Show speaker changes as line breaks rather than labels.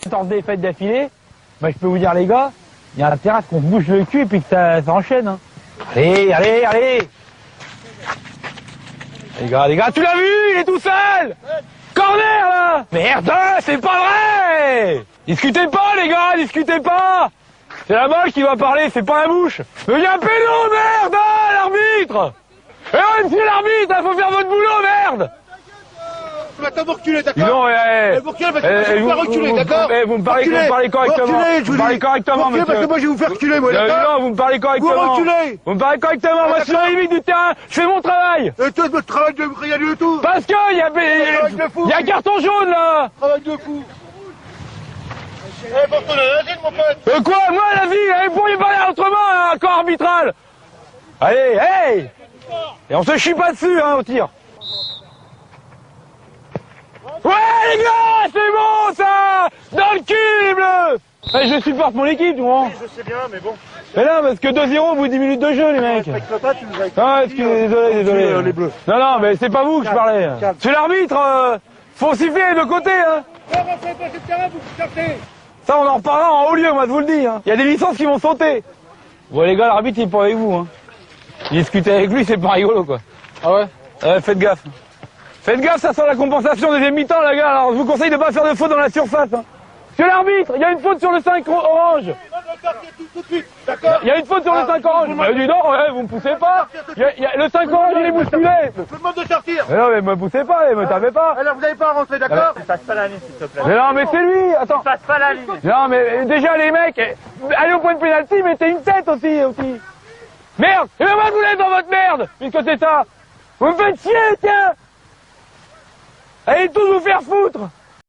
14 défaites d'affilée, bah, je peux vous dire les gars, il y a intérêt à ce qu'on se bouge le cul et puis que ça enchaîne. Hein. Allez, allez, allez. Les gars, tu l'as vu, il est tout seul. Corner là. Merde, c'est pas vrai. Discutez pas les gars, discutez pas. C'est la balle qui va parler, c'est pas la bouche. Mais il y a un péno, merde, l'arbitre. Eh, monsieur l'arbitre, il faut faire votre boulot, merde.
Maintenant vous reculez, d'accord?
Non,
vous reculez parce que je vais vous reculer, d'accord?
Vous me parlez correctement. Vous me parlez correctement, monsieur.
Parce que moi je vais vous faire reculer, moi, d'accord?
Non, vous me parlez correctement.
Vous reculez.
Vous me parlez correctement, moi je suis à la limite du terrain, je fais mon travail.
Et toi, votre travail de rien du tout.
Parce que il y a un carton jaune là.
Travail de fou. Eh, pour ton agile, mon pote.
Quoi? Moi la vie, vous pourriez parler autrement, un corps arbitral. Allez, hey. Et on se chie pas dessus, hein, au tir. Ouais les gars, c'est bon ça. Dans le cul, bleu. Je supporte mon équipe, tu vois.
Oui, je sais bien, mais bon.
Mais non, parce que 2-0 au bout de 10 minutes de jeu, les mecs. Ah, excusez, désolé.
Les bleus.
Non, mais c'est pas vous que je parlais. C'est l'arbitre, faut siffler de côté, hein. Ça, on en reparlera en haut lieu, moi, je vous le dis, hein. Il y a des licences qui vont sauter. Bon, les gars, l'arbitre, il est pas avec vous, hein. Discuter avec lui, c'est pas rigolo, quoi. Ah ouais? Faites gaffe. Faites gaffe, ça sent la compensation deuxième mi-temps, les gars. Alors, je vous conseille de pas faire de faute dans la surface, hein. Monsieur l'arbitre, il y a une faute sur le 5 orange. Il y a une faute sur le 5 orange. Mais dis donc, vous me poussez pas. Le 5 orange, il est bousculé.
Je vous demande de sortir.
Mais non, mais me poussez pas, me tapez pas.
Alors vous n'avez pas à rentrer, d'accord?
Tu passes pas la ligne, s'il te plaît.
Mais non, mais c'est lui, attends.
Tu passes pas la ligne.
Non, mais déjà, les mecs, allez au point de pénalty, mettez une tête aussi. Merde, et moi vous l'êtes dans votre merde, puisque c'est ça. Vous me faites chier, tiens. Allez tous vous faire foutre.